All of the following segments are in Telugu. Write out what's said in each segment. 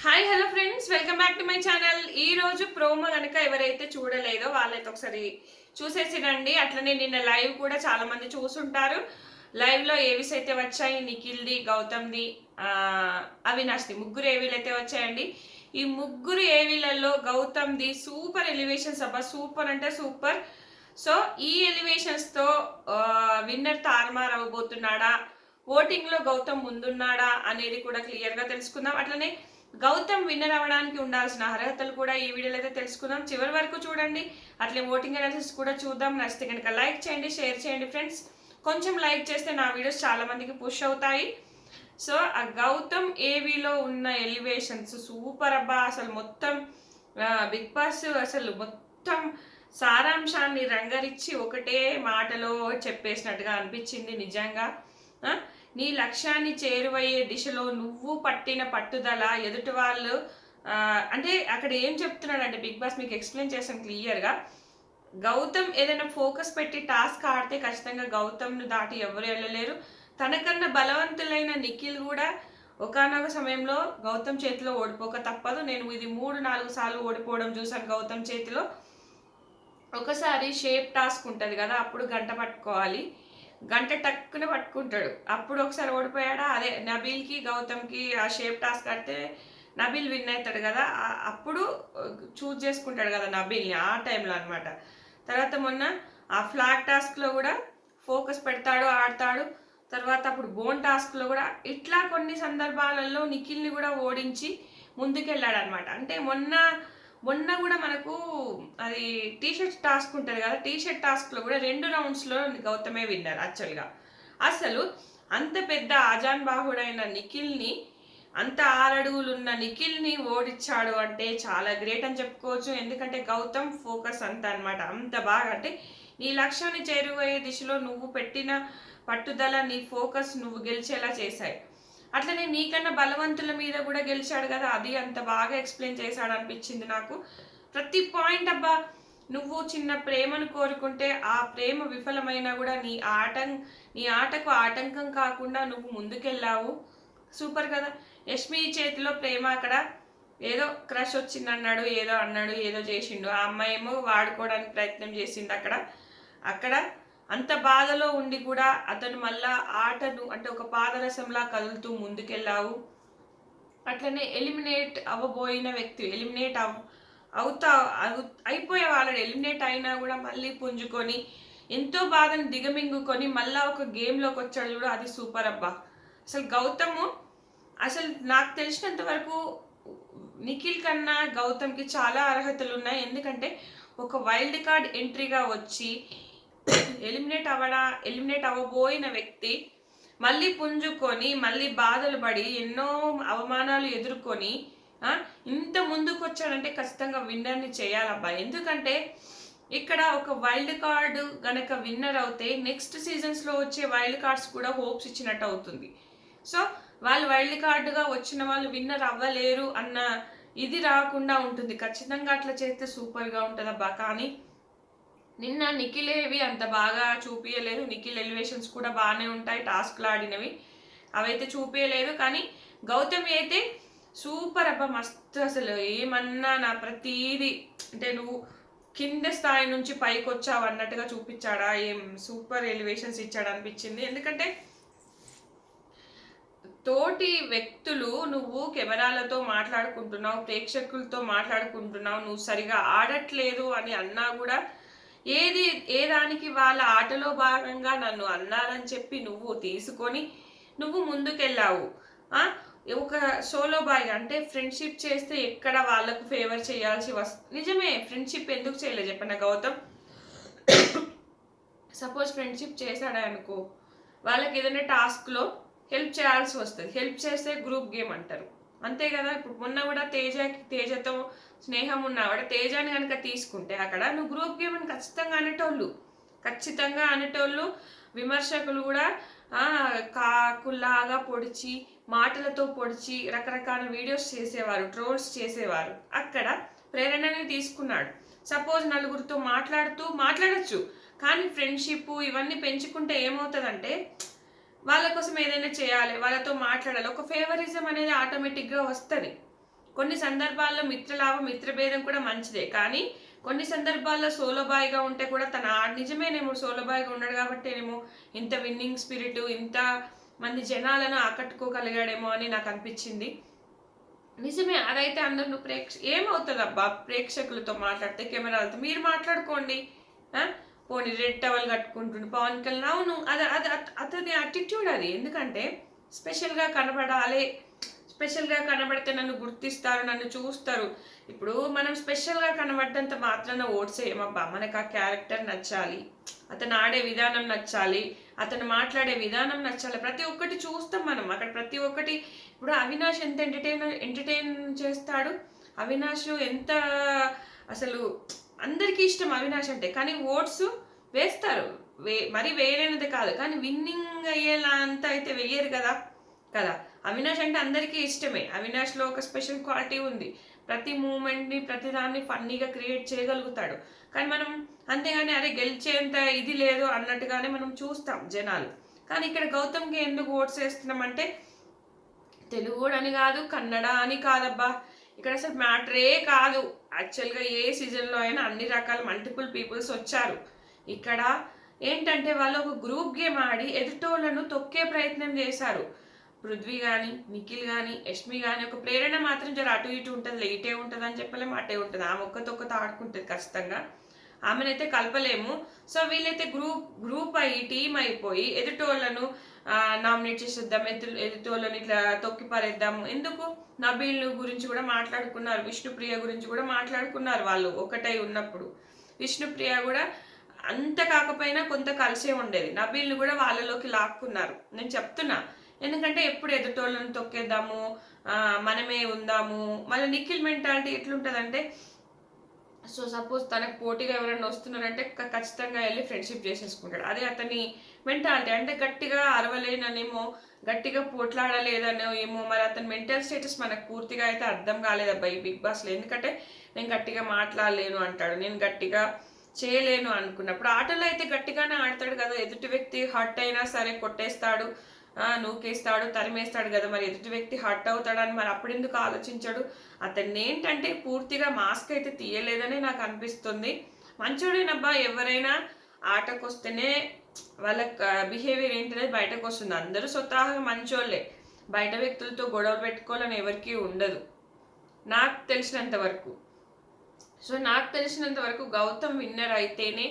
Hi hello friends, welcome back to my channel. ఈ రోజు ప్రోమో గనక ఎవరైతే చూడలేదో వాళ్ళైతే ఒకసారి చూసేసిరండి. అట్లనే నిన్న లైవ్ కూడా చాలా మంది చూసుంటారు. లైవ్ లో ఏవిస్ అయితే వచ్చాయి, నిఖిల్ది, గౌతమ్ది, అవినాష్ది, ముగ్గురు ఏవీలు అయితే వచ్చాయండి. ఈ ముగ్గురు ఏవీలలో గౌతమ్ది సూపర్ ఎలివేషన్స్ అబ్బా, సూపర్ అంటే సూపర్. సో ఈ ఎలివేషన్స్ తో విన్నర్ తారుమారు అవ్వబోతున్నాడా, ఓటింగ్ లో గౌతమ్ ముందున్నాడా అనేది కూడా క్లియర్ గా తెలుసుకుందాం. అట్లనే గౌతమ్ విన్నర్ అవ్వడానికి ఉండాల్సిన అర్హతలు కూడా ఈ వీడియోలో అయితే తెలుసుకుందాం. చివరి వరకు చూడండి. అట్లే ఓటింగ్ అనాలిసిస్ కూడా చూద్దాం. నచ్చితే కనుక లైక్ చేయండి, షేర్ చేయండి ఫ్రెండ్స్. కొంచెం లైక్ చేస్తే నా వీడియోస్ చాలా మందికి పుష్ అవుతాయి. సో ఆ గౌతమ్ ఏవీలో ఉన్న ఎలివేషన్స్ సూపర్ అబ్బా. అసలు మొత్తం బిగ్ బాస్ అసలు మొత్తం సారాంశాన్ని రంగరిచ్చి ఒకటే మాటలో చెప్పేసినట్టుగా అనిపించింది నిజంగా. నీ లక్ష్యాన్ని చేరువయ్యే దిశలో నువ్వు పట్టిన పట్టుదల ఎదుటి వాళ్ళు అంటే అక్కడ ఏం చెప్తున్నాడంటే బిగ్ బాస్ మీకు ఎక్స్ప్లెయిన్ చేశాను క్లియర్గా. గౌతమ్ ఏదైనా ఫోకస్ పెట్టి టాస్క్ ఆడితే ఖచ్చితంగా గౌతమ్ను దాటి ఎవరు వెళ్ళలేరు. తనకన్నా బలవంతులైన నిఖిల్ కూడా ఒకానొక సమయంలో గౌతమ్ చేతిలో ఓడిపోక తప్పదు. నేను ఇది 3-4 సార్లు ఓడిపోవడం చూసాను గౌతమ్ చేతిలో. ఒకసారి షేప్ టాస్క్ ఉంటుంది కదా, అప్పుడు గంట పట్టుకోవాలి, గంట టక్కున పట్టుకుంటాడు. అప్పుడు ఒకసారి ఓడిపోయాడా, అదే నబీల్కి గౌతమ్కి ఆ షేప్ టాస్క్ ఆడితే నబీల్ విన్ అవుతాడు కదా, అప్పుడు చూజ్ చేసుకుంటాడు కదా నబీల్ని ఆ టైంలో అనమాట. తర్వాత మొన్న ఆ ఫ్లాగ్ టాస్క్లో కూడా ఫోకస్ పెడతాడు, ఆడతాడు. తర్వాత అప్పుడు బోన్ టాస్క్లో కూడా ఇట్లా కొన్ని సందర్భాలలో నిఖిల్ని కూడా ఓడించి ముందుకెళ్ళాడు అనమాట. అంటే మొన్న మొన్న కూడా మనకు అది టీషర్ట్ టాస్క్ ఉంటుంది కదా, టీషర్ట్ టాస్క్లో కూడా 2 రౌండ్స్లో గౌతమే విన్నారు యాక్చువల్గా. అసలు అంత పెద్ద ఆజాన్ బాహుడైన నిఖిల్ని, అంత 6 అడుగులున్న నిఖిల్ని ఓడించాడు అంటే చాలా గ్రేట్ అని చెప్పుకోవచ్చు. ఎందుకంటే గౌతమ్ ఫోకస్ అంత అనమాట, అంత బాగా. అంటే నీ లక్ష్యాన్ని చేరువయ్యే దిశలో నువ్వు పెట్టిన పట్టుదల, నీ ఫోకస్ నువ్వు గెలిచేలా చేశాయి. అట్లనే నీకన్నా బలవంతుల మీద కూడా గెలిచాడు కదా, అది అంత బాగా ఎక్స్ప్లెయిన్ చేశాడు అనిపించింది నాకు. ప్రతి పాయింట్ అబ్బా, నువ్వు చిన్న ప్రేమను కోరుకుంటే ఆ ప్రేమ విఫలమైనా కూడా నీ ఆటకు ఆటంకం కాకుండా నువ్వు ముందుకెళ్ళావు. సూపర్ కదా. యష్మి చేతిలో ప్రేమ అక్కడ ఏదో క్రష్ వచ్చింది అన్నాడు, ఏదో అన్నాడు, ఏదో చేసిండు. ఆ అమ్మాయి ఏమో వాడుకోవడానికి ప్రయత్నం చేసింది అక్కడ. అక్కడ అంత బాధలో ఉండి కూడా అతను మళ్ళా ఆటను అంటే ఒక పాదరసంలా కదులుతూ ముందుకెళ్ళావు. అట్లనే ఎలిమినేట్ అవ్వబోయిన వ్యక్తి అయిపోయే వాళ్ళని ఎలిమినేట్ అయినా కూడా మళ్ళీ పుంజుకొని ఎంతో బాధను దిగమింగుకొని మళ్ళా ఒక గేమ్లోకి వచ్చాడు చూడు, అది సూపర్ అబ్బా. అసలు గౌతమ్ అసలు నాకు తెలిసినంత వరకు నిఖిల్ కన్నా గౌతమ్కి చాలా అర్హతలు ఉన్నాయి. ఎందుకంటే ఒక వైల్డ్ కార్డ్ ఎంట్రీగా వచ్చి ఎలిమినేట్ అవ్వబోయిన వ్యక్తి మళ్ళీ పుంజుకొని మళ్ళీ బాధలు పడి ఎన్నో అవమానాలు ఎదుర్కొని ఇంత ముందుకు వచ్చాడంటే ఖచ్చితంగా విన్నర్ని చేయాలబ్బా. ఎందుకంటే ఇక్కడ ఒక వైల్డ్ కార్డు గనక విన్నర్ అవుతే నెక్స్ట్ సీజన్స్లో వచ్చే వైల్డ్ కార్డ్స్ కూడా హోప్స్ ఇచ్చినట్టు అవుతుంది. సో వాళ్ళు వైల్డ్ కార్డుగా వచ్చిన వాళ్ళు విన్నర్ అవ్వలేరు అన్న ఇది రాకుండా ఉంటుంది. ఖచ్చితంగా అట్లా చేస్తే సూపర్గా ఉంటుందబ్బా. కానీ నిన్న నిఖిల్ ఏవి అంత బాగా చూపించలేదు. నిఖిల్ ఎలివేషన్స్ కూడా బాగానే ఉంటాయి, టాస్క్లు ఆడినవి అవైతే చూపించలేదు. కానీ గౌతమి అయితే సూపర్ అబ్బా, మస్తు. అసలు ఏమన్నా నా ప్రతీది అంటే నువ్వు కింద స్థాయి నుంచి పైకి వచ్చావు అన్నట్టుగా చూపించాడా, ఏం సూపర్ ఎలివేషన్స్ ఇచ్చాడు అనిపించింది. ఎందుకంటే తోటి వ్యక్తులు, నువ్వు కెమెరాలతో మాట్లాడుకుంటున్నావు, ప్రేక్షకులతో మాట్లాడుకుంటున్నావు, నువ్వు సరిగా ఆడట్లేదు అని అన్నా కూడా ఏ దానికి వాళ్ళ ఆటలో భాగంగా నన్ను అన్నారని చెప్పి నువ్వు తీసుకొని నువ్వు ముందుకెళ్ళావు. ఒక సోలో బాయ్ అంటే ఫ్రెండ్షిప్ చేస్తే ఎక్కడ వాళ్ళకు ఫేవర్ చేయాల్సి నిజమే, ఫ్రెండ్షిప్ ఎందుకు చేయలేదు చెప్పండి గౌతమ్. సపోజ్ ఫ్రెండ్షిప్ చేశాడే అనుకో, వాళ్ళకి ఏదైనా టాస్క్లో హెల్ప్ చేయాల్సి వస్తుంది. హెల్ప్ చేస్తే గ్రూప్ గేమ్ అంటారు, అంతే కదా. ఇప్పుడు మొన్న కూడా తేజతో స్నేహం ఉన్నవాడ తేజాని కనుక తీసుకుంటే అక్కడ నువ్వు గ్రూప్ గేమ్ అని ఖచ్చితంగా అనేటోళ్ళు. విమర్శకులు కూడా కాకుల్లాగా పొడిచి, మాటలతో పొడిచి రకరకాల వీడియోస్ చేసేవారు, ట్రోల్స్ చేసేవారు. అక్కడ ప్రేరణని తీసుకున్నాడు. సపోజ్ నలుగురితో మాట్లాడచ్చు, కానీ ఫ్రెండ్షిప్ ఇవన్నీ పెంచుకుంటే ఏమవుతుందంటే వాళ్ళ కోసం ఏదైనా చేయాలి, వాళ్ళతో మాట్లాడాలి, ఒక ఫేవరిజం అనేది ఆటోమేటిక్గా వస్తుంది. కొన్ని సందర్భాల్లో మిత్రలాభం మిత్రభేదం కూడా మంచిదే, కానీ కొన్ని సందర్భాల్లో సోలో బాయ్గా ఉంటే కూడా తన నిజమేనేమో సోలో బాయ్గా ఉన్నాడు కాబట్టేనేమో ఇంత విన్నింగ్ స్పిరిట్, ఇంత మంది జనాలను ఆకట్టుకోగలిగాడేమో అని నాకు అనిపించింది. నిజమే, అదైతే అందరు ఏమవుతుంది అబ్బా ప్రేక్షకులతో మాట్లాడితే, కెమెరాలతో మీరు మాట్లాడుకోండి. పోనీ రెడ్ టవల్ కట్టుకుంటుండు పవన్ కళ్యాణ్, అవును అది అది అతని అటిట్యూడ్ అది. ఎందుకంటే స్పెషల్గా కనబడాలి, స్పెషల్గా కనబడితే నన్ను గుర్తిస్తారు, నన్ను చూస్తారు. ఇప్పుడు మనం స్పెషల్గా కనబడ్డంత మాత్రాన ఓట్స్ ఏమబ్బా, మనకు ఆ క్యారెక్టర్ నచ్చాలి, అతను ఆడే విధానం నచ్చాలి, అతను మాట్లాడే విధానం నచ్చాలి, ప్రతి ఒక్కటి చూస్తాం మనం అక్కడ ప్రతి ఒక్కటి. ఇప్పుడు అవినాష్ ఎంత ఎంటర్టైన్ చేస్తాడు, అవినాష్ ఎంత అసలు అందరికీ ఇష్టం అవినాష్ అంటే, కానీ ఓట్స్ వేస్తారు, మరి వేయలేనిది కాదు, కానీ విన్నింగ్ అయ్యేలా అంతా అయితే వెయ్యరు కదా. అవినాష్ అంటే అందరికీ ఇష్టమే. అవినాష్లో ఒక స్పెషల్ క్వాలిటీ ఉంది, ప్రతి మూమెంట్ని ప్రతిదాన్ని ఫన్నీగా క్రియేట్ చేయగలుగుతాడు. కానీ మనం అంతేగాని అరే గెలిచేంత ఇది లేదు అన్నట్టుగానే మనం చూస్తాం జనాలు. కానీ ఇక్కడ గౌతమ్కి ఎందుకు ఓట్స్ వేస్తున్నామంటే తెలుగు అని కాదు, కన్నడ అని కాదబ్బా, ఇక్కడ అసలు మ్యాటరే కాదు. యాక్చువల్గా ఏ సీజన్లో అయినా అన్ని రకాల మల్టిపుల్ పీపుల్స్ వచ్చారు. ఇక్కడ ఏంటంటే వాళ్ళు ఒక గ్రూప్ గేమ్ ఆడి ఎదుటోళ్లను తొక్కే ప్రయత్నం చేశారు. పృథ్వీ కానీ, నిఖిల్ కానీ, యష్మి కానీ, ఒక ప్రేరణ మాత్రం జర అటు ఇటు ఉంటుంది, ఇటే ఉంటుంది అని చెప్పలేము, అటే ఉంటుంది. ఆమె ఒక్కతొక్కతో ఆడుకుంటుంది ఖచ్చితంగా, ఆమెనైతే కలపలేము. సో వీళ్ళైతే గ్రూప్ అయ్యి టీం అయిపోయి ఎదుటోళ్లను నామినేట్ చేసేద్దాం, ఎదుటోళ్ళని ఇట్లా తొక్కి పారేద్దాము. ఎందుకు నబీల్ గురించి కూడా మాట్లాడుకున్నారు, విష్ణుప్రియ గురించి కూడా మాట్లాడుకున్నారు వాళ్ళు ఒకటై ఉన్నప్పుడు. విష్ణుప్రియ కూడా అంత కాకపోయినా కొంత కలిసే ఉండేది, నబీల్ని కూడా వాళ్ళలోకి లాక్కున్నారు. నేను చెప్తున్నా, ఎందుకంటే ఎప్పుడు ఎదుటోళ్ళని తొక్కేద్దాము, మనమే ఉందాము. మళ్ళీ నిఖిల్ మెంటాలిటీ ఎట్లుంటుందంటే, సో సపోజ్ తనకు పోటీగా ఎవరైనా వస్తున్నారంటే ఖచ్చితంగా వెళ్ళి ఫ్రెండ్షిప్ చేసేసుకుంటాడు. అదే అతని మెంటాలిటీ. అంటే గట్టిగా అరవలేననేమో, గట్టిగా పోట్లాడలేదనో ఏమో, మరి అతని మెంటల్ స్టేటస్ మనకు పూర్తిగా అయితే అర్థం కాలేదబ్బా ఈ బిగ్ బాస్లో. ఎందుకంటే నేను గట్టిగా మాట్లాడలేను అంటాడు, నేను గట్టిగా చేయలేను అనుకున్నప్పుడు. ఆటలో అయితే గట్టిగానే ఆడతాడు కదా, ఎదుటి వ్యక్తి హర్ట్ అయినా సరే కొట్టేస్తాడు, నూకేస్తాడు, తరిమేస్తాడు కదా. మరి ఎదుటి వ్యక్తి హర్ట్ అవుతాడని మరి అప్పుడెందుకు ఆలోచించాడు? అతన్ని ఏంటంటే పూర్తిగా మాస్క్ అయితే తీయలేదని నాకు అనిపిస్తుంది. మంచోడేనబ్బా, ఎవరైనా ఆటకు వస్తేనే వాళ్ళ బిహేవియర్ ఏంటనేది బయటకు వస్తుంది. అందరూ స్వతహాగా మంచోళ్ళే, బయట వ్యక్తులతో గొడవలు పెట్టుకోవాలని ఎవరికీ ఉండదు నాకు తెలిసినంత వరకు. సో నాకు తెలిసినంత వరకు గౌతమ్ విన్నర్ అయితేనే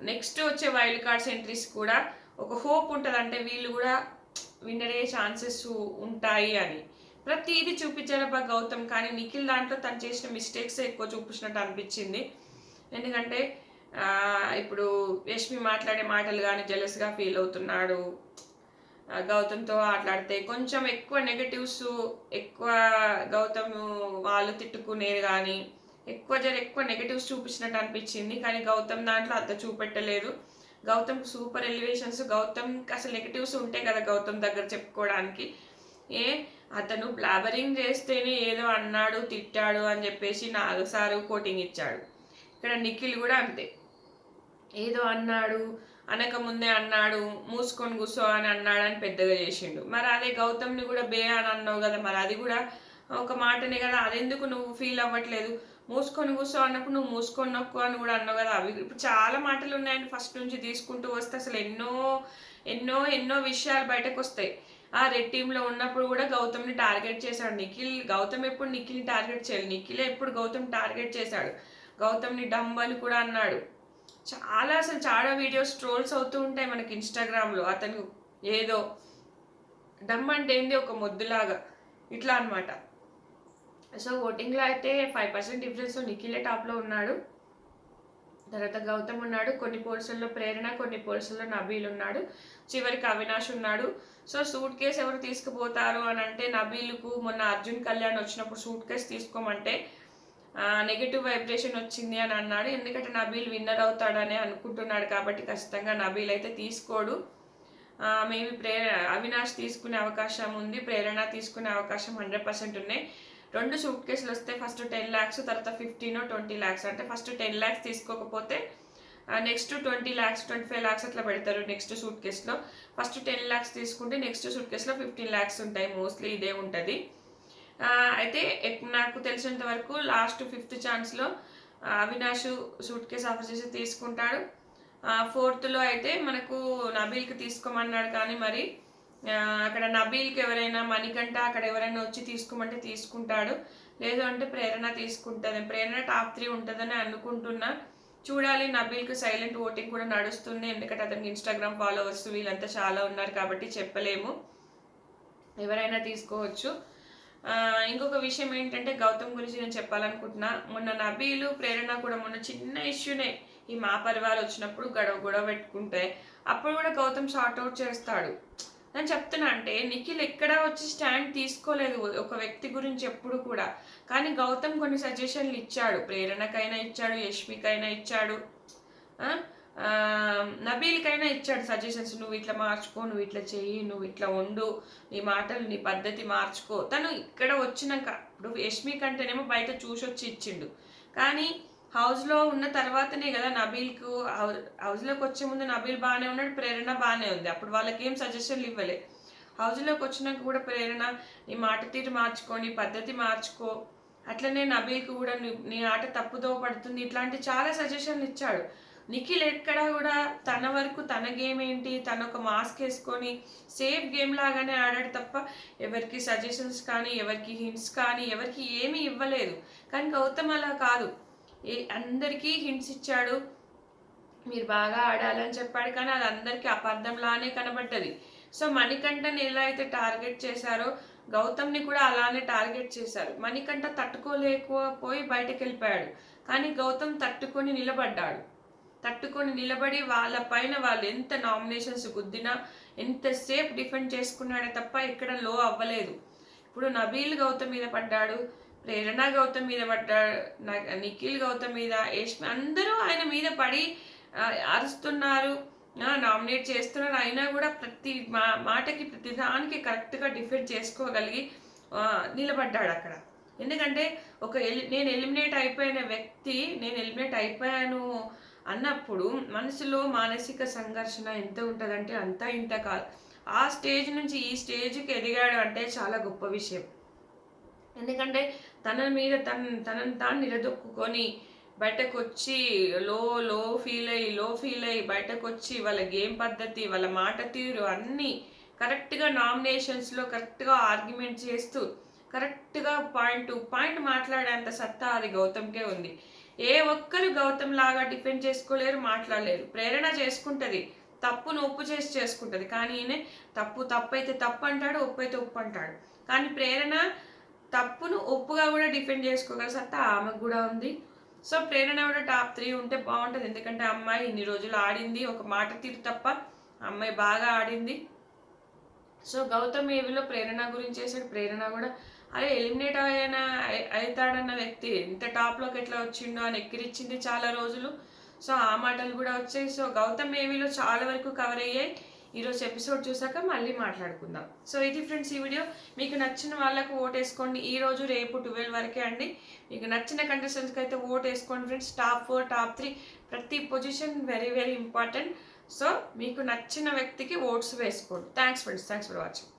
నెక్స్ట్ వచ్చే వైల్డ్ కార్డ్స్ ఎంట్రీస్ కూడా ఒక హోప్ ఉంటుంది, అంటే వీళ్ళు కూడా విన్నర్ అయ్యే ఛాన్సెస్ ఉంటాయి అని. ప్రతిదీ చూపించారబ్బా గౌతమ్. కానీ నిఖిల్ దాంట్లో తను చేసిన మిస్టేక్స్ ఎక్కువ చూపించినట్టు అనిపించింది. ఎందుకంటే ఇప్పుడు యష్మి మాట్లాడే మాటలు కానీ జెలస్గా ఫీల్ అవుతున్నాడు, గౌతమ్తో మాట్లాడితే కొంచెం ఎక్కువ నెగటివ్స్, ఎక్కువ గౌతమ్ వాళ్ళు తిట్టుకునేది కానీ ఎక్కువ నెగటివ్స్ చూపించినట్టు అనిపించింది. కానీ గౌతమ్ దాంట్లో అంత చూపెట్టలేదు. Gautam super elevations. గౌతమ్కి అసలు నెగటివ్స్ ఉంటాయి కదా గౌతమ్ దగ్గర చెప్పుకోవడానికి. అతను బ్లాబరింగ్ చేస్తేనే ఏదో అన్నాడు, తిట్టాడు అని చెప్పేసి 4 సార్లు కోటింగ్ ఇచ్చాడు. ఇక్కడ నిఖిల్ కూడా అంతే, ఏదో అన్నాడు, అనకముందే అన్నాడు, మూసుకొని కూర్చో అని అన్నాడు అని పెద్దగా చేసిండు. మరి అదే గౌతమ్ని కూడా బే అని అన్నావు కదా, మరి అది కూడా ఒక మాటనే కదా, అదెందుకు నువ్వు ఫీల్ అవ్వట్లేదు? మూసుకొని కూర్చో అన్నప్పుడు నువ్వు మూసుకొని నొక్కు అని కూడా అన్నావు కదా. అవి ఇప్పుడు చాలా మాటలు ఉన్నాయని ఫస్ట్ నుంచి తీసుకుంటూ వస్తే అసలు ఎన్నో ఎన్నో ఎన్నో విషయాలు బయటకు వస్తాయి. ఆ రెడ్ టీంలో ఉన్నప్పుడు కూడా గౌతమ్ని టార్గెట్ చేశాడు నిఖిల్. గౌతమ్ ఎప్పుడు నిఖిల్ని టార్గెట్ చేయాలి, నిఖిలే ఎప్పుడు గౌతమ్ టార్గెట్ చేశాడు. గౌతమ్ని డంబ్ అని కూడా అన్నాడు. అసలు చాలా వీడియోస్ ట్రోల్స్ అవుతూ ఉంటాయి మనకి ఇన్స్టాగ్రామ్లో. అతను ఏదో డమ్ అంటే ఏంది, ఒక మొద్దులాగా ఇట్లా అనమాట. సో ఓటింగ్లో అయితే 5% డిఫరెన్స్ నిఖిలే టాప్లో ఉన్నాడు, తర్వాత గౌతమ్ ఉన్నాడు, కొన్ని పోల్స్లలో ప్రేరణ, కొన్ని పోల్స్లలో నబీల్ ఉన్నాడు, చివరికి అవినాష్ ఉన్నాడు. సో సూట్ కేసు ఎవరు తీసుకుపోతారు అని అంటే, నబీల్కు మొన్న అర్జున్ కళ్యాణ్ వచ్చినప్పుడు సూట్ కేసు తీసుకోమంటే నెగిటివ్ వైబ్రేషన్ వచ్చింది అని అన్నాడు. ఎందుకంటే నబీల్ విన్నర్ అవుతాడని అనుకుంటున్నాడు కాబట్టి ఖచ్చితంగా నబీల్ అయితే తీసుకోడు. మేబీ అవినాష్ తీసుకునే అవకాశం ఉంది, ప్రేరణ తీసుకునే అవకాశం 100% ఉన్నాయి. 2 సూట్ కేసులు వస్తే ఫస్ట్ 10 lakhs, తర్వాత 15 or 20 lakhs. అంటే ఫస్ట్ 10 lakhs తీసుకోకపోతే నెక్స్ట్ 20 lakhs 25 lakhs అట్లా పెడతారు నెక్స్ట్ సూట్ కేసులో. ఫస్ట్ 10 lakhs తీసుకుంటే నెక్స్ట్ సూట్ కేసులో 15 lakhs ఉంటాయి, మోస్ట్లీ ఇదే ఉంటుంది. అయితే నాకు తెలిసినంత వరకు లాస్ట్ 5th ఛాన్స్లో అవినాష్ సూట్ కేసు ఆఫర్ చేసి తీసుకుంటాడు. 4th అయితే మనకు నబీల్కి తీసుకోమన్నాడు, కానీ మరి అక్కడ నబీల్కి ఎవరైనా మణికంఠ అక్కడ ఎవరైనా వచ్చి తీసుకోమంటే తీసుకుంటాడు, లేదు అంటే ప్రేరణ తీసుకుంటుంది. ప్రేరణ టాప్ 3 ఉంటుందని అనుకుంటున్నా, చూడాలి. నబీల్కి సైలెంట్ ఓటింగ్ కూడా నడుస్తుంది, ఎందుకంటే అతనికి ఇన్స్టాగ్రామ్ ఫాలోవర్స్ వీళ్ళంతా చాలా ఉన్నారు కాబట్టి చెప్పలేము, ఎవరైనా తీసుకోవచ్చు. ఇంకొక విషయం ఏంటంటే గౌతమ్ గురించి నేను చెప్పాలనుకుంటున్నా. మొన్న నబీలు ప్రేరణ కూడా మొన్న చిన్న ఇష్యూనే, ఈ మా పరివారం వచ్చినప్పుడు గొడవ పెట్టుకుంటే అప్పుడు కూడా గౌతమ్ షార్ట్అవుట్ చేస్తాడు. నేను చెప్తున్నా అంటే నిఖిల్ ఎక్కడా వచ్చి స్టాండ్ తీసుకోలేదు ఒక వ్యక్తి గురించి ఎప్పుడు కూడా, కానీ గౌతమ్ కొన్ని సజెషన్లు ఇచ్చాడు, ప్రేరణకైనా ఇచ్చాడు, యష్మికైనా ఇచ్చాడు, నబీల్కైనా ఇచ్చాడు సజెషన్స్. నువ్వు ఇట్లా మార్చుకో, నువ్వు ఇట్లా చెయ్యి, నువ్వు ఇట్లా ఉండు, నీ మాటలు నీ పద్ధతి మార్చుకో. తను ఇక్కడ వచ్చినాక ఇప్పుడు యష్మి కంటేనేమో బయట చూసొచ్చి ఇచ్చిండు, కానీ హౌస్లో ఉన్న తర్వాతనే కదా నబీల్కు, హౌస్లోకి వచ్చే ముందు నబీల్ బాగానే ఉన్నాడు, ప్రేరణ బాగానే ఉంది, అప్పుడు వాళ్ళకి ఏం సజెషన్లు ఇవ్వలే. హౌస్లోకి వచ్చినాక కూడా ప్రేరణ నీ మాట తీరు మార్చుకో, నీ పద్ధతి మార్చుకో, అట్లనే నబీల్కు కూడా నీ ఆట తప్పుదో పడుతుంది, ఇట్లాంటి చాలా సజెషన్లు ఇచ్చాడు. నిఖిల్ ఎక్కడ కూడా తన వరకు తన గేమ్ ఏంటి, తన ఒక మాస్క్ వేసుకొని సేఫ్ గేమ్ లాగానే ఆడాడు తప్ప ఎవరికి సజెషన్స్ కానీ, ఎవరికి హింట్స్ కానీ, ఎవరికి ఏమీ ఇవ్వలేదు. కానీ గౌతమ్ అలా కాదు, అందరికీ హింట్స్ ఇచ్చాడు, మీరు బాగా ఆడాలని చెప్పాడు, కానీ అది అందరికీ అపార్థంలానే కనబడ్డది. సో మణికంఠని ఎలా అయితే టార్గెట్ చేశారో గౌతమ్ని కూడా అలానే టార్గెట్ చేశారు. మణికంఠ తట్టుకోలేకపోయి బయటకు వెళ్ళిపోయాడు, కానీ గౌతమ్ తట్టుకొని నిలబడి వాళ్ళ పైన వాళ్ళు ఎంత నామినేషన్స్ గుద్దినా ఎంతసేపు డిఫెండ్ చేసుకున్నాడే తప్ప ఎక్కడ లో అవ్వలేదు. ఇప్పుడు నబీల్ గౌతమ్ మీద పడ్డాడు, ప్రేరణ గౌతమ్ మీద పడ్డాడు, నిఖిల్ గౌతమ్ మీద, యష్మి, అందరూ ఆయన మీద పడి అరుస్తున్నారు, నామినేట్ చేస్తున్నారు. అయినా కూడా ప్రతి మాటకి ప్రతిదానికి కరెక్ట్గా డిఫెండ్ చేసుకోగలిగి నిలబడ్డాడు అక్కడ. ఎందుకంటే నేను ఎలిమినేట్ అయిపోయిన వ్యక్తి, నేను ఎలిమినేట్ అయిపోయాను అన్నప్పుడు మనసులో మానసిక సంఘర్షణ ఎంత ఉంటుందంటే అంతా ఇంత కాదు. ఆ స్టేజ్ నుంచి ఈ స్టేజ్కి ఎదిగాడు అంటే చాలా గొప్ప విషయం. ఎందుకంటే తన మీద తనను తాను నిలదొక్కుని బయటకు వచ్చి లో ఫీల్ అయ్యి బయటకు వచ్చి వాళ్ళ గేమ్ పద్ధతి, వాళ్ళ మాట తీరు అన్నీ కరెక్ట్గా నామినేషన్స్లో కరెక్ట్గా ఆర్గ్యుమెంట్ చేస్తూ కరెక్ట్గా పాయింట్ మాట్లాడేంత సత్తా అది గౌతమ్కే ఉంది. ఏ ఒక్కరు గౌతమ్ లాగా డిఫెండ్ చేసుకోలేరు, మాట్లాడలేరు. ప్రేరణ చేసుకుంటుంది, తప్పును ఒప్పు చేసి చేసుకుంటుంది, కానీ ఈయన తప్పు అయితే తప్పు అంటాడు, ఒప్పు అయితే ఒప్పు అంటాడు. కానీ ప్రేరణ తప్పును ఒప్పుగా కూడా డిఫెండ్ చేసుకోగల సత్తా ఆమెకు కూడా ఉంది. సో ప్రేరణ కూడా టాప్ 3 ఉంటే బాగుంటుంది, ఎందుకంటే అమ్మాయి ఇన్ని రోజులు ఆడింది, ఒక మాట తీరు తప్ప అమ్మాయి బాగా ఆడింది. సో గౌతమ్ ఏవిలో ప్రేరణ గురించి చేశాడు, ప్రేరణ కూడా అరే ఎలిమినేట్ అవుతాడన్న వ్యక్తి ఇంత టాప్లోకి ఎట్లా వచ్చిండో అని ఎక్కిరిచ్చింది చాలా రోజులు. సో ఆ మాటలు కూడా వచ్చాయి. సో గౌతమ్ ఏవిలో చాలా వరకు కవర్ అయ్యాయి. ఈరోజు ఎపిసోడ్ చూసాక మళ్ళీ మాట్లాడుకుందాం. సో ఇది ఫ్రెండ్స్ ఈ వీడియో. మీకు నచ్చిన వాళ్ళకు ఓట్ వేసుకోండి. ఈరోజు రేపు 12 వరకే అండి. మీకు నచ్చిన కంటెస్టెంట్స్కి అయితే ఓట్ వేసుకోండి ఫ్రెండ్స్. టాప్ 4 టాప్ 3 ప్రతి position very very important. So మీకు నచ్చిన వ్యక్తికి ఓట్స్ వేసుకోండి. Thanks friends, thanks for watching.